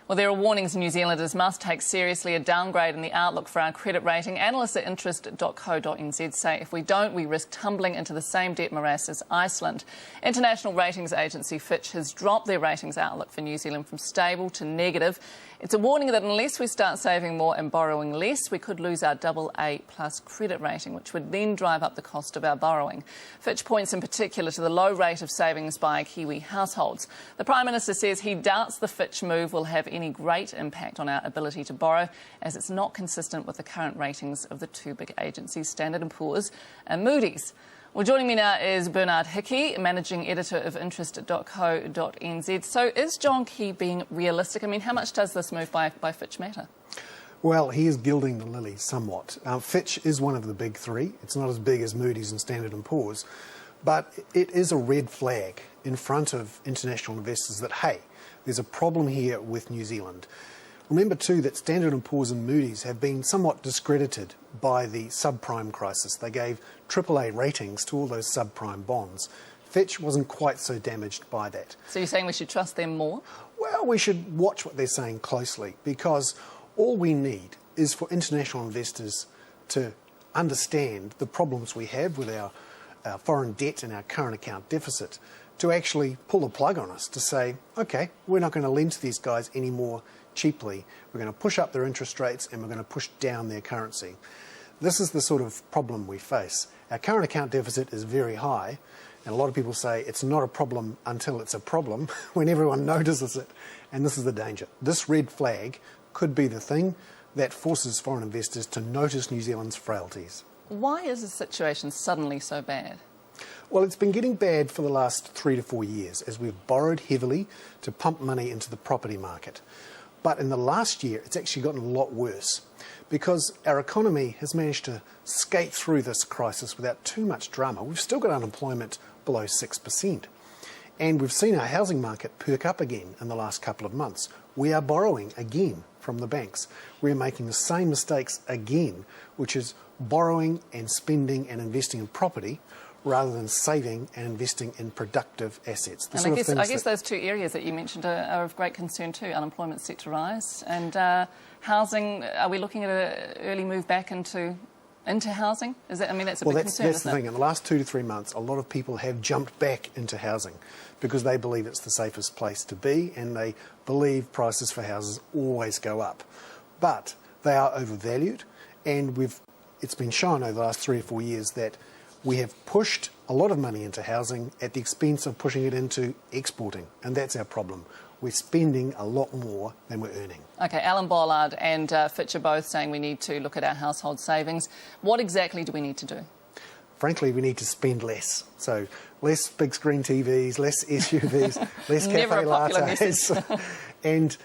Well, there are warnings New Zealanders must take seriously a downgrade in the outlook for our credit rating. Analysts at interest.co.nz say if we don't, we risk tumbling into the same debt morass as Iceland. International ratings agency Fitch has dropped their ratings outlook for New Zealand from stable to negative. It's a warning that unless we start saving more and borrowing less, we could lose our AA+ credit rating, which would then drive up the cost of our borrowing. Fitch points in particular to the low rate of savings by Kiwi households. The Prime Minister says he doubts the Fitch move will have any great impact on our ability to borrow, as it's not consistent with the current ratings of the two big agencies, Standard & Poor's and Moody's. Well, joining me now is Bernard Hickey, Managing Editor of interest.co.nz. So is John Key being realistic? I mean, how much does this move by Fitch matter? Well, he is gilding the lilies somewhat. Fitch is one of the big three. It's not as big as Moody's and Standard & Poor's, but it is a red flag in front of international investors that, hey, there's a problem here with New Zealand. Remember too that Standard & Poor's and Moody's have been somewhat discredited by the subprime crisis. They gave AAA ratings to all those subprime bonds. Fitch wasn't quite so damaged by that. So you're saying we should trust them more? Well, we should watch what they're saying closely, because all we need is for international investors to understand the problems we have with our foreign debt and our current account deficit, to actually pull the plug on us, to say, OK, we're not going to lend to these guys any more cheaply. We're going to push up their interest rates and we're going to push down their currency. This is the sort of problem we face. Our current account deficit is very high, and a lot of people say it's not a problem until it's a problem, when everyone notices it. And this is the danger. This red flag could be the thing that forces foreign investors to notice New Zealand's frailties. Why is the situation suddenly so bad? Well, it's been getting bad for the last 3 to 4 years as we've borrowed heavily to pump money into the property market. But in the last year, it's actually gotten a lot worse because our economy has managed to skate through this crisis without too much drama. We've still got unemployment below 6%. And we've seen our housing market perk up again in the last couple of months. We are borrowing again from the banks. We're making the same mistakes again, which is borrowing and spending and investing in property rather than saving and investing in productive assets. And I guess those two areas that you mentioned are of great concern too. Unemployment's set to rise, and housing, are we looking at an early move back into housing? Is that, I mean, that's a big concern, that's the thing. In the last 2 to 3 months, a lot of people have jumped back into housing because they believe it's the safest place to be, and they believe prices for houses always go up. But they are overvalued, and it's been shown over the last 3 or 4 years that we have pushed a lot of money into housing at the expense of pushing it into exporting, and that's our problem. We're spending a lot more than we're earning. OK, Alan Bollard and Fitch are both saying we need to look at our household savings. What exactly do we need to do? Frankly, we need to spend less. So less big screen TVs, less SUVs, less cafe lattes, and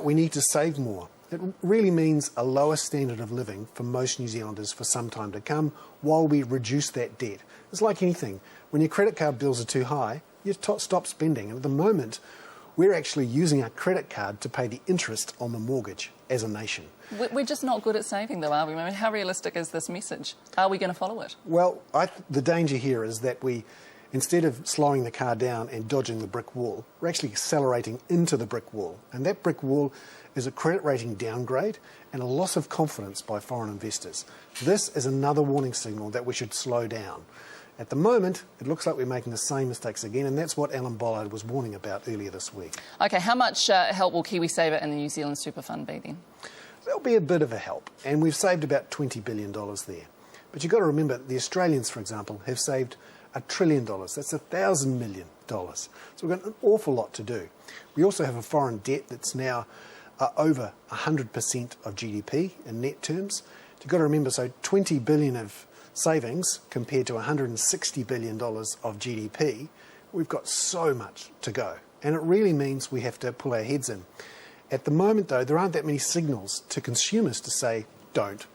we need to save more. It really means a lower standard of living for most New Zealanders for some time to come while we reduce that debt. It's like anything. When your credit card bills are too high, you stop spending. And at the moment, we're actually using our credit card to pay the interest on the mortgage as a nation. We're just not good at saving, though, are we? I mean, how realistic is this message? Are we going to follow it? Well, the danger here is that instead of slowing the car down and dodging the brick wall, we're actually accelerating into the brick wall. And that brick wall is a credit rating downgrade and a loss of confidence by foreign investors. This is another warning signal that we should slow down. At the moment, it looks like we're making the same mistakes again, and that's what Alan Bollard was warning about earlier this week. OK, how much help will KiwiSaver and the New Zealand Super Fund be then? There'll be a bit of a help, and we've saved about $20 billion there. But you've got to remember, the Australians, for example, have saved $1 trillion. That's $1,000 million. So we've got an awful lot to do. We also have a foreign debt that's now over 100% of GDP in net terms. You've got to remember, so $20 billion of savings compared to $160 billion of GDP, we've got so much to go. And it really means we have to pull our heads in. At the moment, though, there aren't that many signals to consumers to say, don't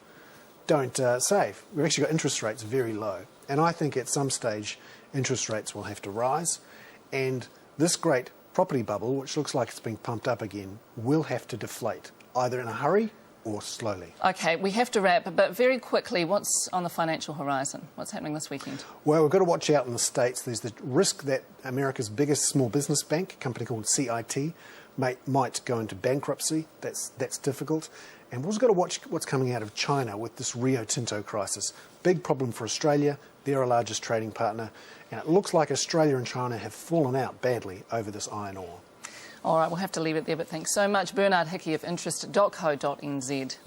save. We've actually got interest rates very low. And I think at some stage, interest rates will have to rise. And this great property bubble, which looks like it's being pumped up again, will have to deflate, either in a hurry or slowly. OK, we have to wrap, but very quickly, what's on the financial horizon? What's happening this weekend? Well, we've got to watch out in the States. There's the risk that America's biggest small business bank, a company called CIT, might go into bankruptcy. That's difficult. And we've also got to watch what's coming out of China with this Rio Tinto crisis. Big problem for Australia. They're our largest trading partner. And it looks like Australia and China have fallen out badly over this iron ore. All right, we'll have to leave it there, but thanks so much. Bernard Hickey of interest.co.nz.